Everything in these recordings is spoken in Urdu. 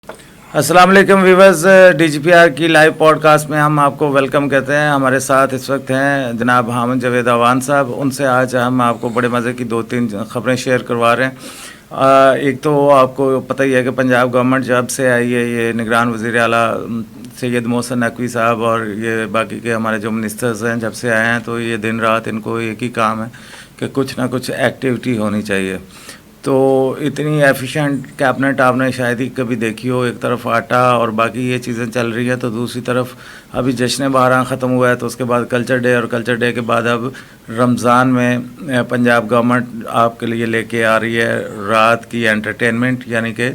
السلام علیکم viewers, D G P R کی لائیو پوڈ کاسٹ میں ہم آپ کو ویلکم کہتے ہیں. ہمارے ساتھ اس وقت ہیں جناب حامد جاوید اعوان صاحب. ان سے آج ہم آپ کو بڑے مزے کی 2-3 خبریں شیئر کروا رہے ہیں. ایک تو آپ کو پتہ ہی ہے کہ پنجاب گورنمنٹ جب سے آئی ہے، یہ نگران وزیر اعلیٰ سید محسن نقوی صاحب اور یہ باقی کے ہمارے جو منسٹرز ہیں جب سے آئے ہیں، تو یہ دن رات ان کو ایک ہی کام ہے کہ کچھ نہ کچھ ایکٹیویٹی ہونی چاہیے. تو اتنی ایفیشینٹ کیبنٹ آپ نے شاید ہی کبھی دیکھی ہو. ایک طرف آٹا اور باقی یہ چیزیں چل رہی ہیں، تو دوسری طرف ابھی جشن بارہ ختم ہوا ہے، تو اس کے بعد کلچر ڈے، اور کلچر ڈے کے بعد اب رمضان میں پنجاب گورنمنٹ آپ کے لیے لے کے آ رہی ہے رات کی انٹرٹینمنٹ، یعنی کہ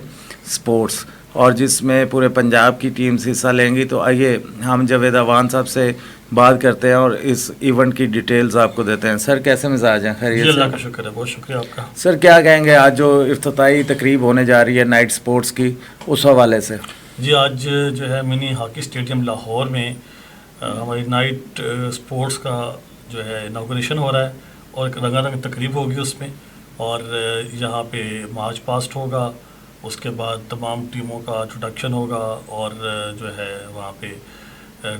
سپورٹس، اور جس میں پورے پنجاب کی ٹیمز حصہ لیں گی. تو آئیے ہم جاوید اعوان صاحب سے بات کرتے ہیں اور اس ایونٹ کی ڈیٹیلز آپ کو دیتے ہیں. سر کیسے مزاج ہیں؟ خیریت سے؟ جی اللہ کا شکر ہے، بہت شکریہ آپ کا. سر کیا کہیں گے آج جو افتتاحی تقریب ہونے جا رہی ہے نائٹ سپورٹس کی، اس حوالے سے؟ جی آج جو ہے منی ہاکی اسٹیڈیم لاہور میں ہماری نائٹ سپورٹس کا جو ہے انوگریشن ہو رہا ہے، اور ایک رنگا رنگ تقریب ہوگی اس میں، اور یہاں پہ مارچ پاسٹ ہوگا. اس کے بعد تمام ٹیموں کا انٹروڈکشن ہوگا، اور جو ہے وہاں پہ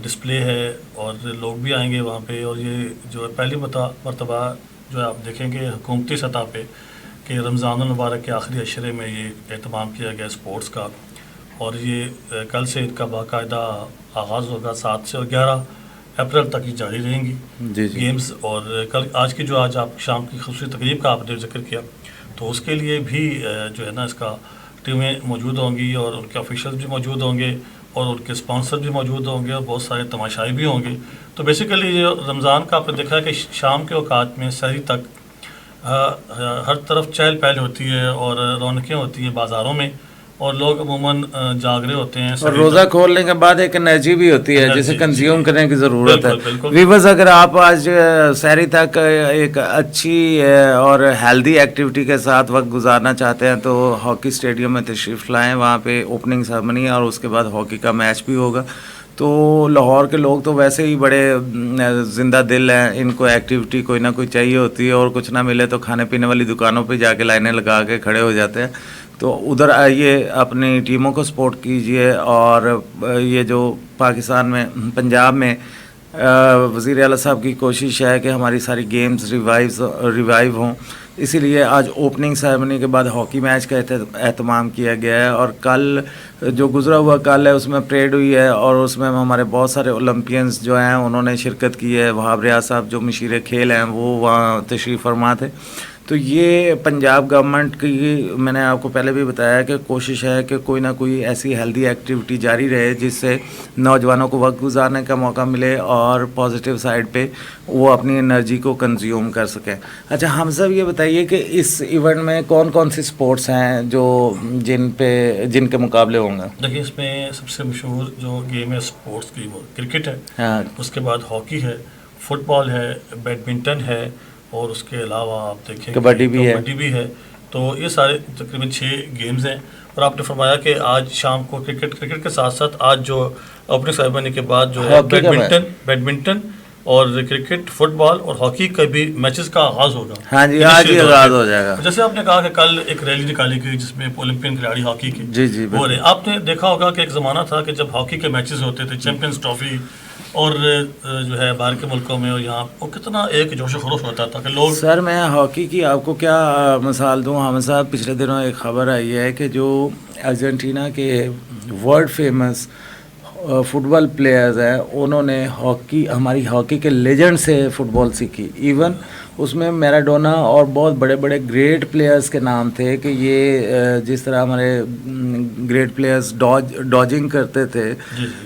ڈسپلے ہے، اور لوگ بھی آئیں گے وہاں پہ. اور یہ جو ہے پہلی مرتبہ جو ہے آپ دیکھیں گے حکومتی سطح پہ کہ رمضان المبارک کے آخری عشرے میں یہ اہتمام کیا گیا اسپورٹس کا. اور یہ کل سے ان کا باقاعدہ آغاز ہوگا، 7 سے اور 11 اپریل تک یہ جاری رہیں گی جی گیمز. اور آج کی جو آج شام کی خصوصی تقریب کا آپ نے ذکر کیا، تو اس کے لیے بھی جو ہے نا اس کا ٹیمیں موجود ہوں گی، اور ان کے آفیشلز بھی موجود ہوں گے، اور ان کے اسپانسر بھی موجود ہوں گے، اور بہت سارے تماشائی بھی ہوں گے. تو بیسیکلی یہ رمضان کا آپ نے دیکھا ہے کہ شام کے اوقات میں سحری تک ہر طرف چہل پہل ہوتی ہے اور رونقیں ہوتی ہیں بازاروں میں، اور لوگ عموماً جاگ رہے ہوتے ہیں. اور روزہ کھولنے کے بعد ایک انرجی بھی ہوتی ہے جسے کنزیوم کرنے کی ضرورت ہے. بالکل. ویورز، اگر آپ آج سحری تک ایک اچھی اور ہیلدی ایکٹیویٹی کے ساتھ وقت گزارنا چاہتے ہیں تو ہاکی اسٹیڈیم میں تشریف لائیں. وہاں پہ اوپننگ سرمنی اور اس کے بعد ہاکی کا میچ بھی ہوگا. تو لاہور کے لوگ تو ویسے ہی بڑے زندہ دل ہیں، ان کو ایکٹیویٹی کوئی نہ کوئی چاہیے ہوتی ہے، اور کچھ نہ ملے تو کھانے پینے والی دکانوں پہ جا کے لائنیں لگا کے کھڑے ہو جاتے ہیں. تو ادھر آئیے، اپنی ٹیموں کو سپورٹ کیجئے. اور یہ جو پاکستان میں پنجاب میں وزیر اعلیٰ صاحب کی کوشش ہے کہ ہماری ساری گیمز ریوائیو ہوں، اسی لیے آج اوپننگ سیرمنی کے بعد ہاکی میچ کا اہتمام کیا گیا ہے. اور کل جو گزرا ہوا کل ہے اس میں پریڈ ہوئی ہے، اور اس میں ہمارے بہت سارے اولمپئنز جو ہیں انہوں نے شرکت کی ہے. وہاب ریاض صاحب جو مشیر کھیل ہیں وہ وہاں تشریف فرما تھے. تو یہ پنجاب گورنمنٹ کی، میں نے آپ کو پہلے بھی بتایا کہ کوشش ہے کہ کوئی نہ کوئی ایسی ہیلدی ایکٹیویٹی جاری رہے جس سے نوجوانوں کو وقت گزارنے کا موقع ملے اور پازیٹیو سائڈ پہ وہ اپنی انرجی کو کنزیوم کر سکیں. اچھا ہم سب یہ بتائیے کہ اس ایونٹ میں کون کون سی سپورٹس ہیں جو جن کے مقابلے ہوں گے؟ دیکھیے اس میں سب سے مشہور جو گیم ہے اسپورٹس کی وہ کرکٹ ہے، اس کے بعد ہاکی ہے، فٹ بال ہے، بیڈمنٹن ہے، اور اس کے علاوہ آپ دیکھیں کبڈی بھی ہے. تو یہ سارے تقریباً 6 گیمز ہیں. اور آپ نے فرمایا کہ آج شام کو کرکٹ کے ساتھ ساتھ آج جو اوپننگ سیرمنی کے بعد جو ہے بیڈمنٹن اور کرکٹ، فٹ بال اور ہاکی کا بھی میچز کا آغاز ہوگا. ہاں جی، آج ہی آغاز ہو جائے گا. جیسے آپ نے کہا کہ کل ایک ریلی نکالی گئی جس میں اولمپئن کھلاڑی ہاکی کے جی ہو رہے. آپ نے دیکھا ہوگا کہ ایک زمانہ تھا کہ جب ہاکی کے میچز ہوتے تھے، چیمپئنز ٹرافی، اور جو ہے باہر کے ملکوں میں، اور یہاں وہ کتنا ایک جوش و خروش ہوتا تھا کہ لوگ. سر میں ہاکی کی آپ کو کیا مثال دوں؟ ہم صاحب پچھلے دنوں ایک خبر آئی ہے کہ جو ارجنٹینا کے ورلڈ فیمس فٹ بال پلیئرز ہیں انہوں نے ہماری ہاکی کے لیجنڈ سے فٹ بال سیکھی. ایون اس میں میراڈونا اور بہت بڑے بڑے گریٹ پلیئرز کے نام تھے کہ یہ جس طرح ہمارے گریٹ پلیئرز ڈاجنگ کرتے تھے،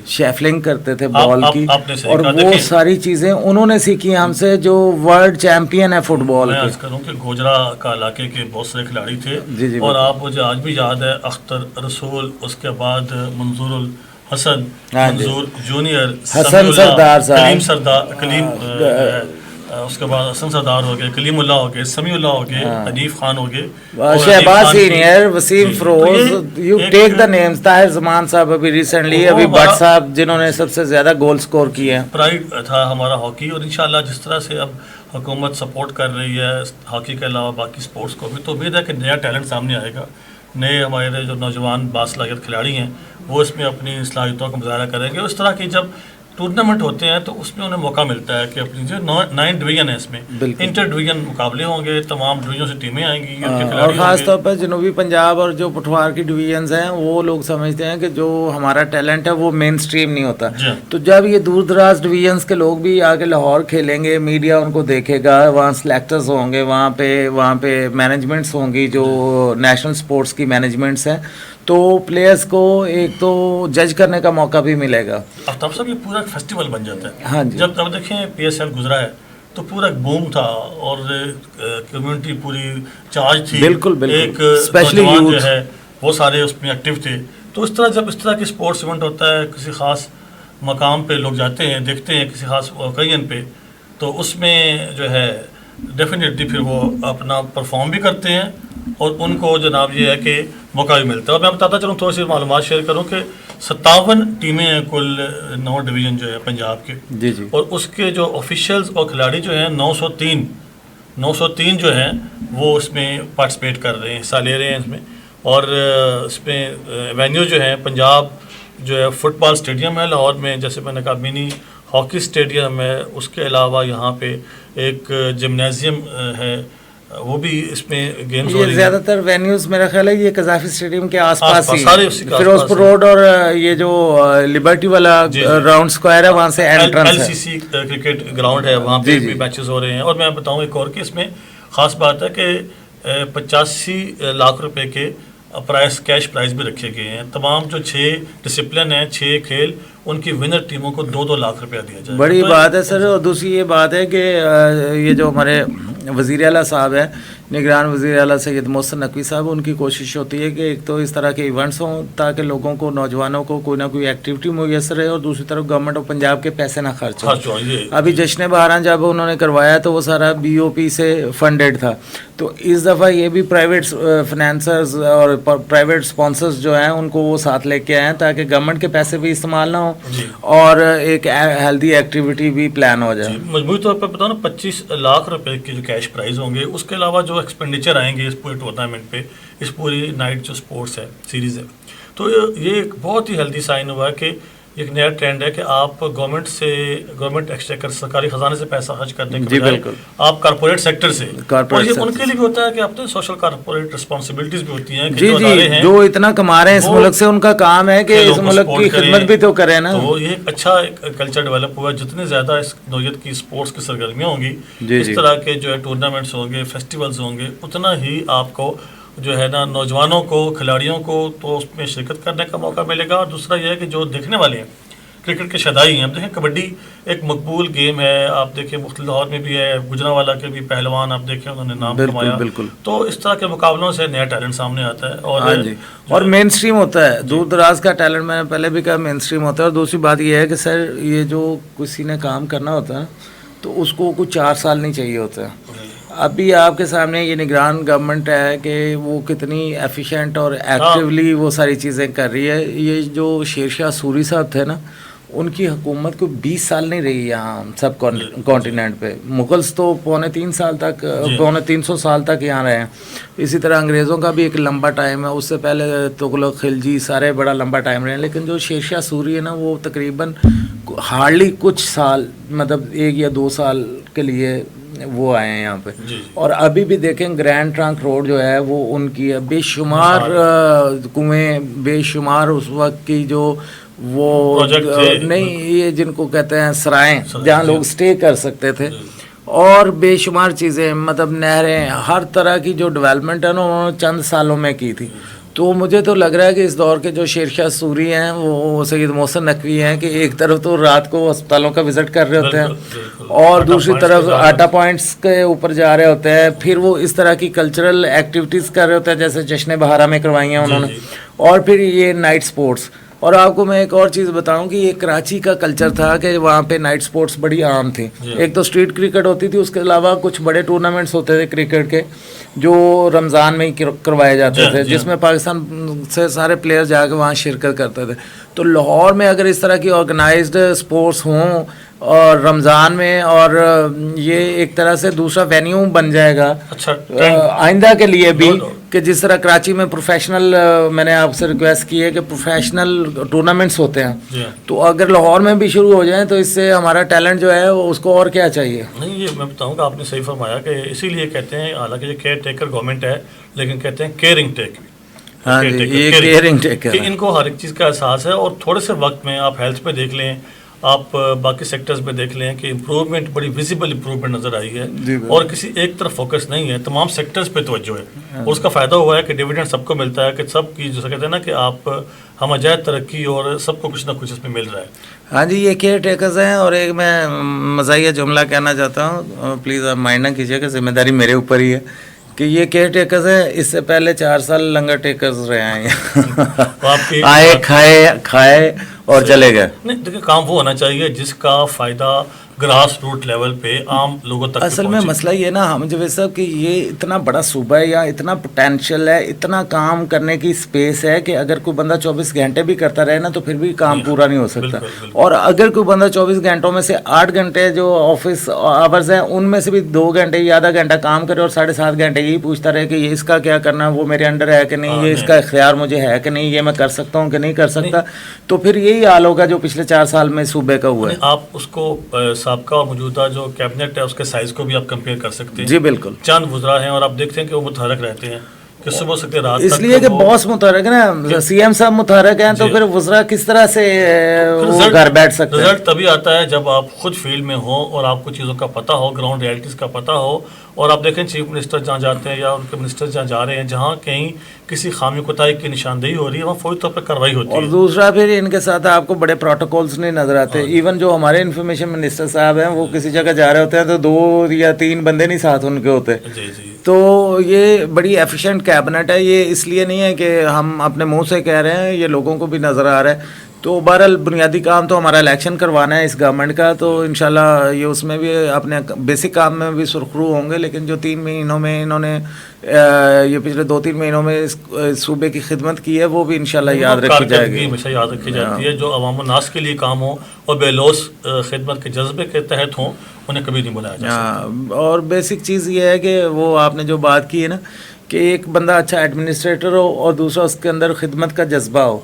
شیفلنگ کرتے تھے بال کی، اور وہ ساری چیزیں انہوں نے سیکھی ہم سے جو ورلڈ چیمپئن ہے فٹ بال میں عرض کروں کہ گوجرا کا علاقے کے بہت سارے کھلاڑی تھے. اور آپ مجھے آج بھی یاد ہے اختر رسول، اس کے بعد منظور الحسن، منظور جونیئر، حسن سردار اس کے بعد حسن سردار ہو گئے، کلیم اللہ ہو گئے، سمیع اللہ ہو گئے، حنیف خان ہو گئے، Shahbaz senior, Wasim Feroze, you take the names, Tahir Zaman sahab ابھی ریسنٹلی، ابھی بٹ صاحب جنہوں نے سب سے زیادہ گول سکور کیے ہیں. پرائیڈ تھا ہمارا ہاکی. اور انشاءاللہ جس طرح سے اب حکومت سپورٹ کر رہی ہے ہاکی کے علاوہ باقی سپورٹس کو بھی، تو امید ہے کہ نیا ٹیلنٹ سامنے آئے گا نئے ہمارے جو نوجوان باصلاحیت کھلاڑی ہیں وہ اس میں اپنی صلاحیتوں کا مظاہرہ کریں گے. اس طرح کی جب ٹورنامنٹ ہوتے ہیں تو اس میں انہیں موقع ملتا ہے کہ اپنی جو 9 ڈویژن ہے اس میں انٹر ڈویژن مقابلے ہوں گے, تمام ڈویژنوں سے ٹیمیں آئیں گی اور خاص طور پر جنوبی پنجاب اور جو پٹھوار کی ڈویژنز ہیں وہ لوگ سمجھتے ہیں کہ جو ہمارا ٹیلنٹ ہے وہ مین سٹریم نہیں ہوتا. تو جب یہ دور دراز ڈویژنز کے لوگ بھی آ کے لاہور کھیلیں گے, میڈیا ان کو دیکھے گا, وہاں سلیکٹرز ہوں گے, وہاں پہ مینجمنٹس ہوں گی جو نیشنل سپورٹس کی مینجمنٹس ہیں, تو پلیئرز کو ایک تو جج کرنے کا موقع بھی ملے گا. آفتاب صاحب یہ پورا ایک فیسٹیول بن جاتا ہے. ہاں جی, جب دیکھیں PSL گزرا ہے تو پورا ایک بوم تھا اور کمیونٹی پوری چارج تھی, بالکل ایک اسپیشلی نوجوان جو ہے وہ سارے اس میں ایکٹیو تھے. تو اس طرح جب اس طرح کی اسپورٹس ایونٹ ہوتا ہے, کسی خاص مقام پہ لوگ جاتے ہیں, دیکھتے ہیں کسی خاص اوکیزن پہ, تو اس میں جو ہے ڈیفینیٹلی پھر وہ اپنا پرفارم بھی کرتے ہیں اور ان کو جناب یہ ہے کہ موقع بھی ملتا ہے. اور میں بتاتا چلوں, تھوڑی سی معلومات شیئر کروں کہ 57 ٹیمیں ہیں کل 9 ڈویژن جو ہے پنجاب کے, جی جی, اور اس کے جو آفیشیلز اور کھلاڑی جو ہیں 903 جو ہیں وہ اس میں پارٹیسپیٹ کر رہے ہیں, حصہ لے رہے ہیں اس میں. اور اس میں وینیو جو ہے پنجاب جو ہے فٹ بال اسٹیڈیم ہے لاہور میں, جیسے میں نے کہا منی ہاکی اسٹیڈیم ہے, اس کے علاوہ یہاں پہ ایک جمنازیم ہے, وہ بھی اس میں گیمز ہو رہی ہیں. زیادہ تر وینیوز میرا خیال ہے یہ قذافی اسٹیڈیم کے آس پاس ہی, فیروز پور روڈ اور یہ جو لبرٹی والا راؤنڈ اسکوائر ہے وہاں سے انٹرنس ہے. LCC کرکٹ گراؤنڈ ہے, وہاں پہ بھی میچز ہو رہے ہیں. اور میں بتاؤں ایک اور کہ اس میں خاص بات ہے کہ 85 لاکھ روپے کے کیش پرائز بھی رکھے گئے ہیں. تمام جو 6 ڈسپلن ہیں, 6 کھیل, ان کی ونر ٹیموں کو 2-2 لاکھ روپیہ دیا جائے. بڑی بات ہے سر. اور دوسری یہ بات ہے کہ یہ جو ہمارے وزیر اعلیٰ صاحب ہیں, نگران وزیر اعلیٰ سید محسن نقوی صاحب, ان کی کوشش ہوتی ہے کہ ایک تو اس طرح کے ایونٹس ہوں تاکہ لوگوں کو, نوجوانوں کو کوئی نہ کوئی ایکٹیویٹی میسر رہے, اور دوسری طرف گورنمنٹ آف پنجاب کے پیسے نہ خرچ ہوں. ابھی جشن بہاراں جب انہوں نے کروایا تو وہ سارا BOP سے فنڈیڈ تھا. تو اس دفعہ یہ بھی پرائیویٹ فنانسرز اور پرائیویٹ اسپانسرز جو ہیں ان کو وہ ساتھ لے کے آئے ہیں تاکہ گورنمنٹ کے پیسے بھی استعمال نہ ہوں اور ایک ہیلدی ایکٹیویٹی بھی پلان ہو جائے. مجموعی طور پر بتاؤ نا 25 لاکھ روپے کے جو کیش پرائز ہوں گے, اس کے علاوہ جو ایکسپینڈیچر آئیں گے اس پورے ٹورنامنٹ پہ, اس پوری نائٹ جو سپورٹس ہے سیریز ہے, تو یہ ایک بہت ہی ہیلدی سائن ہوا ہے کہ ایک نیا ٹرینڈ ہے کہ آپ گورنمنٹ ایکسچیکر سرکاری خزانے سے پیسہ خرچ کرنے کے بجائے آپ کارپوریٹ سیکٹر سے, اور یہ ان کے لیے بھی ہوتا ہے کہ آپ تو سوشل کارپوریٹ رسپانسبلٹیز بھی ہوتی ہیں کہ جو اتنا کما رہے ہیں اس ملک سے, ان کا کام ہے کہ اس ملک کی خدمت بھی تو کریں نا. تو یہ ایک اچھا کلچر ڈیولپ ہوا ہے. جتنے زیادہ اس نوعیت کی اسپورٹس کی سرگرمیاں ہوں گی, اس طرح کے جو ہے ٹورنامنٹس ہوں گے, فیسٹیولز ہوں گے, اتنا ہی آپ کو جو ہے نا نوجوانوں کو, کھلاڑیوں کو تو اس میں شرکت کرنے کا موقع ملے گا. اور دوسرا یہ ہے کہ جو دیکھنے والے ہیں, کرکٹ کے شدائی ہیں, اب دیکھیں کبڈی ایک مقبول گیم ہے, آپ دیکھیں مختلف لاہور میں بھی ہے, گجرانوالہ کے بھی پہلوان آپ دیکھیں انہوں نے نام کمایا. تو اس طرح کے مقابلوں سے نیا ٹیلنٹ سامنے آتا ہے اور مین اسٹریم ہوتا ہے. دور دراز کا ٹیلنٹ میں نے پہلے بھی کہا مین اسٹریم ہوتا ہے. اور دوسری بات یہ ہے کہ سر یہ جو کسی نے کام کرنا ہوتا ہے تو اس کو کچھ 4 سال نہیں چاہیے ہوتا ہے. ابھی آپ کے سامنے یہ نگران گورنمنٹ ہے کہ وہ کتنی ایفیشینٹ اور ایکٹیولی وہ ساری چیزیں کر رہی ہے. یہ جو شیرشاہ سوری صاحب تھے نا, ان کی حکومت کو 20 سال نہیں رہی یہاں سب کانٹیننٹ پہ. مغلس تو 350 سال تک, 350 سال تک یہاں رہے ہیں. اسی طرح انگریزوں کا بھی ایک لمبا ٹائم ہے, اس سے پہلے تغلق, خلجی, سارے بڑا لمبا ٹائم رہے ہیں. لیکن جو شیرشاہ سوری ہے نا, وہ تقریباً ہارڈلی کچھ سال, مطلب 1 یا 2 سال کے لیے وہ آئے ہیں یہاں پہ. اور ابھی بھی دیکھیں گرینڈ ٹرنک روڈ جو ہے وہ ان کی بے شمار کنویں, بے شمار اس وقت کی جو وہ نہیں, یہ جن کو کہتے ہیں سرائیں, جہاں لوگ سٹے کر سکتے تھے, اور بے شمار چیزیں, مطلب نہریں, ہر طرح کی جو ڈیولپمنٹ ہے نا انہوں نے چند سالوں میں کی تھی. تو مجھے تو لگ رہا ہے کہ اس دور کے جو شیرشاہ سوری ہیں وہ سید محسن نقوی ہیں کہ ایک طرف تو رات کو ہسپتالوں کا وزٹ کر رہے ہوتے ہیں اور دوسری طرف آٹا پوائنٹس کے اوپر جا رہے ہوتے ہیں. پھر وہ اس طرح کی کلچرل ایکٹیویٹیز کر رہے ہوتے ہیں جیسے جشن بہارا میں کروائی ہیں انہوں نے, اور پھر یہ نائٹ سپورٹس. اور آپ کو میں ایک اور چیز بتاؤں کہ یہ کراچی کا کلچر تھا کہ وہاں پہ نائٹ سپورٹس بڑی عام تھی. ایک تو اسٹریٹ کرکٹ ہوتی تھی, اس کے علاوہ کچھ بڑے ٹورنامنٹس ہوتے تھے کرکٹ کے جو رمضان میں ہی کروائے جاتے تھے, جس میں پاکستان سے سارے پلیئر جا کے وہاں شرکت کرتے تھے. تو لاہور میں اگر اس طرح کی آرگنائزڈ سپورٹس ہوں اور رمضان میں، اور یہ ایک طرح سے دوسرا وینیو بن جائے گا اچھا آئندہ کے لیے بھی، کہ جس طرح کراچی میں پروفیشنل، میں نے آپ سے ریکویسٹ کی ہے کہ پروفیشنل ٹورنامنٹس ہوتے ہیں، تو اگر لاہور میں بھی شروع ہو جائیں تو اس سے ہمارا ٹیلنٹ جو ہے اس کو اور کیا چاہیے. نہیں، یہ میں بتاؤں گا، آپ نے صحیح فرمایا کہ اسی لیے کہتے ہیں، حالانکہ یہ کیئر ٹیکر گورنمنٹ ہے لیکن کہتے ہیں کیئرنگ ٹیک. ہاں جی، یہ کیئرنگ ٹیکر، کہ ان کو ہر ایک چیز کا احساس ہے، اور تھوڑے سے وقت میں آپ ہیلتھ پہ دیکھ لیں، آپ باقی سیکٹرز پہ دیکھ لیں کہ امپروومنٹ، بڑی ویزیبل امپروومنٹ نظر آئی ہے، اور کسی ایک طرف فوکس نہیں ہے، تمام سیکٹرز پہ توجہ ہے، اور اس کا فائدہ ہوا ہے کہ ڈویڈنڈ سب کو ملتا ہے، کہ سب کی جیسا کہتے ہیں نا کہ آپ ہم عجائب ترقی، اور سب کو کچھ نہ کچھ اس میں مل رہا ہے. ہاں جی، یہ کیئر ٹیکرز ہیں. اور ایک میں مزاحیہ جملہ کہنا چاہتا ہوں، پلیز آپ مائنڈ نہ کیجیے، کہ ذمہ داری میرے اوپر ہی ہے، کہ یہ کیئر ٹیکرز ہیں، اس سے پہلے 4 سال لنگر ٹیکرز رہے ہیں، آئے کھائے اور چلے گئے. نہیں دیکھیں، کام وہ ہونا چاہیے جس کا فائدہ گراس روٹ لیول پہ عام لوگوں تک. اصل میں مسئلہ یہ نا ہم جوید صاحب کہ یہ اتنا بڑا صوبہ ہے، یا اتنا پوٹینشیل ہے، اتنا کام کرنے کی اسپیس ہے، کہ اگر کوئی بندہ 24 گھنٹے بھی کرتا رہے نا تو پھر بھی کام پورا نہیں ہو سکتا. اور اگر کوئی بندہ 24 گھنٹوں میں سے 8 گھنٹے جو آفس آورز ہیں ان میں سے بھی 2 گھنٹے یا آدھا گھنٹہ کام کرے، اور 7.5 گھنٹے یہی پوچھتا رہے کہ یہ اس کا کیا کرنا ہے، وہ میرے انڈر ہے کہ نہیں، یہ اس کا اختیار مجھے ہے کہ نہیں، یہ میں کر سکتا ہوں کہ نہیں کر سکتا، تو پھر یہی حال ہوگا جو پچھلے 4 سال میں صوبے کا ہوا ہے. آپ اس کو سابقہ اور موجودہ جو کیبنٹ ہے اس کے سائز کو بھی آپ کمپیئر کر سکتے ہیں. جی بالکل. چند وزراء ہیں اور آپ دیکھتے ہیں کہ وہ متحرک رہتے ہیں، کہ صبح سے رات اس لیے کہ باس متحرک ہے نا، سی ایم صاحب متحرک ہیں، تو پھر وزراء کس طرح سے گھر بیٹھ سکتے ہیں. رزلٹ تبھی آتا ہے جب آپ خود فیلڈ میں ہوں، اور آپ کو چیزوں کا پتہ ہو، گراؤنڈ ریالٹیز کا پتہ ہو. اور آپ دیکھیں چیف منسٹر جہاں جاتے ہیں، یا ان کے منسٹر جہاں جا رہے ہیں، جہاں کہیں کسی خامی کوتاہی کی نشاندہی ہو رہی ہے، وہاں فوری طور پر کارروائی ہوتی ہے. اور دوسرا پھر ان کے ساتھ آپ کو بڑے پروٹوکولز نہیں نظر آتے. ایون جو ہمارے انفارمیشن منسٹر صاحب ہیں، وہ کسی جگہ جا رہے ہوتے ہیں تو 2 یا 3 بندے نہیں ساتھ ان کے ہوتے. تو یہ بڑی ایفیشینٹ کیبنٹ ہے. یہ اس لیے نہیں ہے کہ ہم اپنے منہ سے کہہ رہے ہیں، یہ لوگوں کو بھی نظر آ رہا ہے. تو بہرحال بنیادی کام تو ہمارا الیکشن کروانا ہے اس گورنمنٹ کا، تو انشاءاللہ یہ اس میں بھی اپنے بیسک کام میں بھی سرخرو ہوں گے. لیکن جو 3 مہینوں میں انہوں نے یہ پچھلے 2-3 مہینوں میں اس صوبے کی خدمت کی ہے، وہ بھی انشاءاللہ یاد رکھی جائے گی. ہمیشہ یاد رکھی جاتی ہے. جو عوام الناس کے لیے کام ہو اور بے لوث خدمت کے جذبے کے تحت ہوں، انہیں کبھی نہیں بلایا جا سکتا. اور بیسک چیز یہ ہے کہ وہ آپ نے جو بات کی ہے نا، کہ ایک بندہ اچھا ایڈمنسٹریٹر ہو اور دوسرا اس کے اندر خدمت کا جذبہ ہو،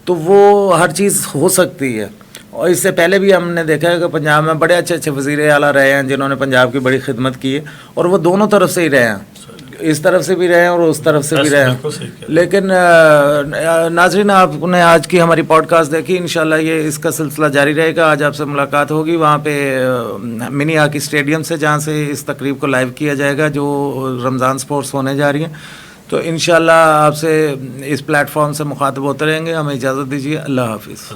تو وہ ہر چیز ہو سکتی ہے. اور اس سے پہلے بھی ہم نے دیکھا ہے کہ پنجاب میں بڑے اچھے وزیر اعلیٰ رہے ہیں جنہوں نے پنجاب کی بڑی خدمت کی ہے، اور وہ دونوں طرف سے ہی رہے ہیں، اس طرف سے بھی رہے ہیں اور اس طرف سے بھی رہے ہیں. لیکن ناظرین، آپ نے آج کی ہماری پوڈ کاسٹ دیکھی، انشاءاللہ یہ اس کا سلسلہ جاری رہے گا. آج آپ سے ملاقات ہوگی وہاں پہ منی ہاکی اسٹیڈیم سے، جہاں سے اس تقریب کو لائیو کیا جائے گا، جو رمضان سپورٹس ہونے جا رہی ہیں. تو انشاءاللہ آپ سے اس پلیٹ فارم سے مخاطب ہوتے رہیں گے. ہمیں اجازت دیجیے. اللہ حافظ.